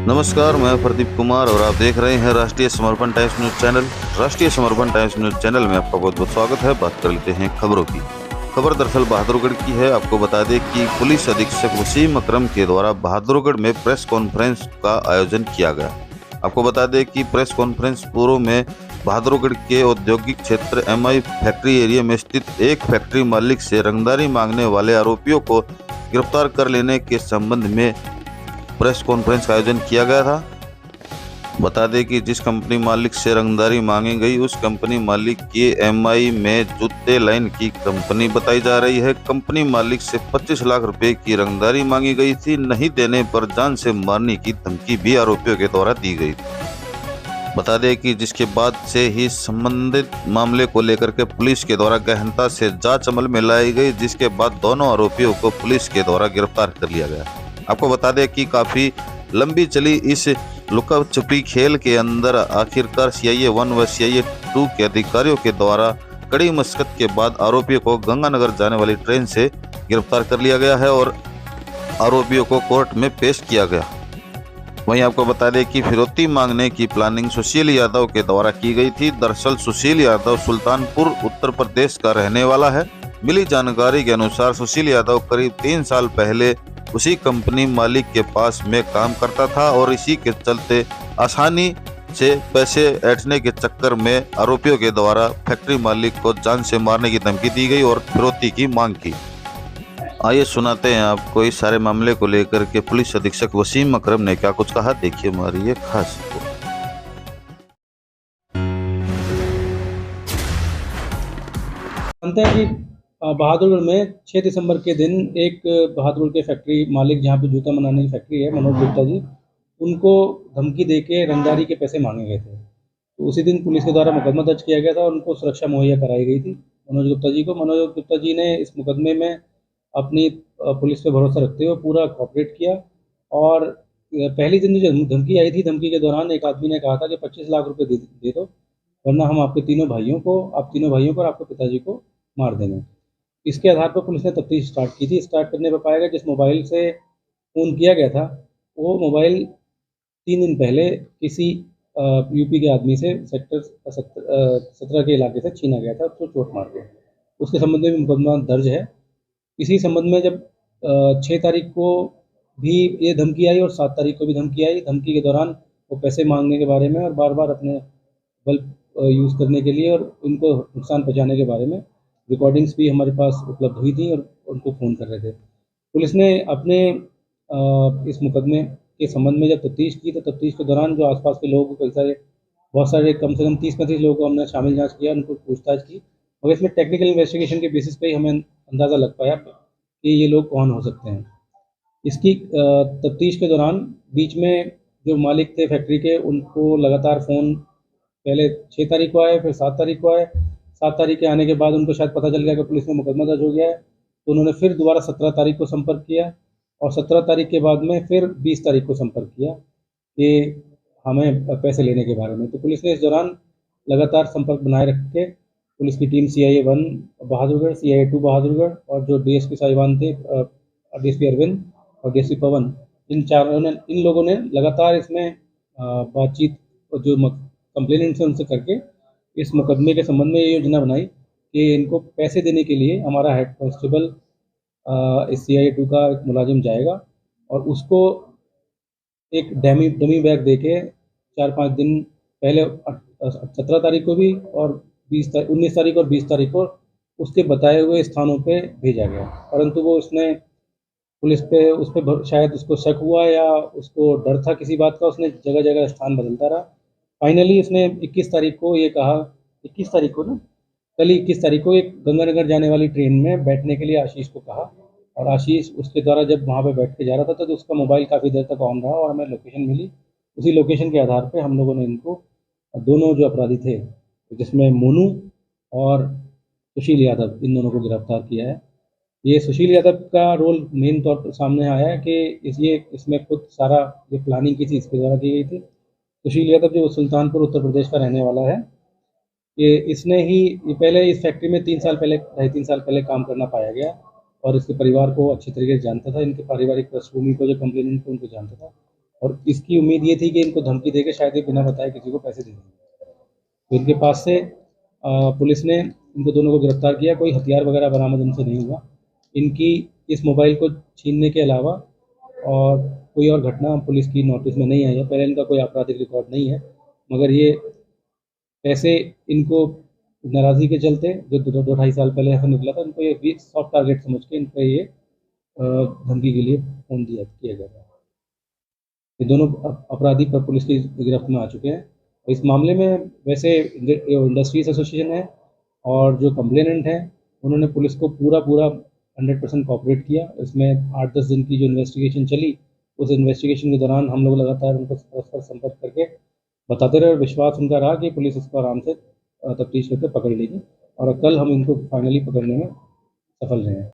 नमस्कार, मैं प्रदीप कुमार और आप देख रहे हैं राष्ट्रीय समर्पण टाइम्स न्यूज चैनल। राष्ट्रीय समर्पण टाइम्स न्यूज चैनल में आपका बहुत बहुत स्वागत है। बात कर लेते हैं खबरों की। खबर दरअसल बहादुरगढ़ की है। आपको बता दें कि पुलिस अधीक्षक वसीम अकरम के द्वारा बहादुरगढ़ में प्रेस कॉन्फ्रेंस का आयोजन किया गया। आपको बता दें कि प्रेस कॉन्फ्रेंस पूर्व में बहादुरगढ़ के औद्योगिक क्षेत्र MI फैक्ट्री एरिया में स्थित एक फैक्ट्री मालिक से रंगदारी मांगने वाले आरोपियों को गिरफ्तार कर लेने के संबंध में प्रेस कॉन्फ्रेंस का आयोजन किया गया था। बता दें कि जिस कंपनी मालिक से रंगदारी मांगी गई उस कंपनी मालिक की MI में जूते लाइन की कंपनी बताई जा रही है। कंपनी मालिक से 25 लाख रुपए की रंगदारी मांगी गई थी। नहीं देने पर जान से मारने की धमकी भी आरोपियों के द्वारा दी गई। बता दें कि जिसके बाद से ही संबंधित मामले को लेकर के पुलिस के द्वारा गहनता से जांच अमल में लाई गई, जिसके बाद दोनों आरोपियों को पुलिस के द्वारा गिरफ्तार कर लिया गया। आपको बता दें कि काफी लंबी चली इस लुका छुपी खेल के अंदर आखिरकार CIA 1 व CIA 2 के अधिकारियों के द्वारा कड़ी मशक्कत के बाद आरोपियों को गंगानगर जाने वाली ट्रेन से गिरफ्तार कर लिया गया है और आरोपियों को कोर्ट में पेश किया गया। वहीं आपको बता दें कि फिरौती मांगने की प्लानिंग सुशील यादव के द्वारा की गई थी। दरअसल सुशील यादव सुल्तानपुर उत्तर प्रदेश का रहने वाला है। मिली जानकारी के अनुसार सुशील यादव करीब 3 साल पहले उसी कंपनी मालिक के पास में काम करता था और इसी के चलते आसानी से पैसे ऐंठने के चक्कर में आरोपियों के द्वारा फैक्ट्री मालिक को जान से मारने की धमकी दी गई और फिरौती की मांग की। आइए सुनाते हैं आपको इस सारे मामले को लेकर के पुलिस अधीक्षक वसीम अकरम ने क्या कुछ कहा। देखिए हमारी ये खास रिपोर्ट। जानते हैं कि बहादुरगढ़ में 6 दिसंबर के दिन एक बहादुरगढ़ के फैक्ट्री मालिक, जहाँ पे जूता बनाने की फैक्ट्री है, मनोज गुप्ता जी, उनको धमकी देके रंगदारी के पैसे मांगे गए थे। तो उसी दिन पुलिस के द्वारा मुकदमा दर्ज किया गया था और उनको सुरक्षा मुहैया कराई गई थी मनोज गुप्ता जी को। मनोज गुप्ता जी ने इस मुकदमे में अपनी पुलिस पे भरोसा रखते हुए पूरा कोऑपरेट किया। और पहली दिन जो धमकी आई थी, धमकी के दौरान एक आदमी ने कहा था कि 25 लाख रुपए दे दो, वरना हम आपके तीनों भाइयों को और आपके पिताजी को मार देंगे। इसके आधार पर पुलिस ने तफ्तीश स्टार्ट की थी। स्टार्ट करने पर पाया गया जिस मोबाइल से फ़ोन किया गया था, वो मोबाइल 3 दिन पहले किसी यूपी के आदमी से सेक्टर 17 के इलाके से छीना गया था, उसको चोट मार के। उसके संबंध में भी मुकदमा दर्ज है। इसी संबंध में जब 6 तारीख को भी ये धमकी आई और 7 तारीख को भी धमकी आई। धमकी के दौरान वो पैसे मांगने के बारे में और बार-बार अपने बल यूज़ करने के लिए और उनको नुकसान पहुँचाने के बारे में रिकॉर्डिंग्स भी हमारे पास उपलब्ध हुई थी और उनको फ़ोन कर रहे थे। पुलिस ने अपने इस मुकदमे के संबंध में जब तफ्तीश की, तो तफ्तीश के दौरान जो आसपास के लोग बहुत सारे कम से कम 30-35 लोगों को हमने शामिल जाँच किया, उनको पूछताछ की। और इसमें टेक्निकल इन्वेस्टिगेशन के बेसिस पे ही हमें अंदाज़ा लग पाया कि ये लोग कौन हो सकते हैं। इसकी तफ्तीश के दौरान बीच में जो मालिक थे फैक्ट्री के, उनको लगातार फ़ोन पहले 6 तारीख को आए, फिर 7 तारीख को आए। 7 तारीख के आने के बाद उनको शायद पता चल गया कि पुलिस में मुकदमा दर्ज हो गया है, तो उन्होंने फिर दोबारा 17 तारीख को संपर्क किया और 17 तारीख के बाद में फिर 20 तारीख को संपर्क किया कि हमें पैसे लेने के बारे में। तो पुलिस ने इस दौरान लगातार संपर्क बनाए रख के पुलिस की team CIA 1 Bahadurgarh, CIA 2 Bahadurgarh और जो DSP साहिबान थे, DSP अरविंद और DSP पवन, इन लोगों ने लगातार इसमें बातचीत जो कंप्लेनेंट्स हैं उनसे करके इस मुकदमे के संबंध में ये योजना बनाई कि इनको पैसे देने के लिए हमारा हेड कांस्टेबल इस CIA 2 का एक मुलाजिम जाएगा और उसको एक डमी बैग दे के 4-5 दिन पहले 17 तारीख को भी और 19 तारीख और 20 तारीख को उसके बताए हुए स्थानों पे भेजा गया। परंतु वो उसने पुलिस पे उस पे शायद उसको शक हुआ या उसको डर था किसी बात का, उसने जगह-जगह स्थान बदलता रहा। फाइनली उसने 21 तारीख को ये कहा, 21 तारीख को ना, कल ही 21 तारीख को एक गंगानगर जाने वाली ट्रेन में बैठने के लिए आशीष को कहा और आशीष उसके द्वारा जब वहाँ पे बैठ के जा रहा था तो उसका मोबाइल काफ़ी देर तक ऑन रहा और हमें लोकेशन मिली। उसी लोकेशन के आधार पे हम लोगों ने इनको दोनों जो अपराधी थे, जिसमें मोनू और सुशील यादव, इन दोनों को गिरफ्तार किया है। ये सुशील यादव का रोल मेन तौर पर सामने आया है कि इसमें खुद सारा जो प्लानिंग की थी इसके द्वारा की गई थी। सुशील यादव जो सुल्तानपुर उत्तर प्रदेश का रहने वाला है, ये पहले इस फैक्ट्री में 3 साल पहले, 2.5-3 साल पहले काम करना पाया गया और इसके परिवार को अच्छी तरीके से जानता था। इनके पारिवारिक पृष्ठभूमि को जो कंप्लेनेंट थे उनको जानता था। और इसकी उम्मीद ये थी कि इनको धमकी देके शायद ये बिना बताए किसी को पैसे दे देंगे। तो इनके पास से पुलिस ने इनको दोनों को गिरफ्तार किया। कोई हथियार वगैरह बरामद इनसे नहीं हुआ। इनकी इस मोबाइल को छीनने के अलावा और कोई और घटना पुलिस की नोटिस में नहीं आई है। पहले इनका कोई आपराधिक रिकॉर्ड नहीं है, मगर ये पैसे इनको नाराज़गी के चलते जो 2-2.5 साल पहले ऐसा निकला था, इनको ये भी सॉफ्ट टारगेट समझ के इन पे ये धमकी के लिए फ़ोन किया गया था। ये दोनों अपराधी पर पुलिस की गिरफ्त में आ चुके हैं। इस मामले में वैसे इंडस्ट्रीज एसोसिएशन है और जो कंप्लेनेंट हैं उन्होंने पुलिस को पूरा 100% कोऑपरेट किया। इसमें 8-10 दिन की जो इन्वेस्टिगेशन चली, उस इन्वेस्टिगेशन के दौरान हम लोग लगातार उनको परस्पर संपर्क करके बताते रहे और विश्वास उनका रहा कि पुलिस इसको आराम से तफ्तीश करके पकड़ लेगी और कल हम इनको फाइनली पकड़ने में सफल रहे हैं।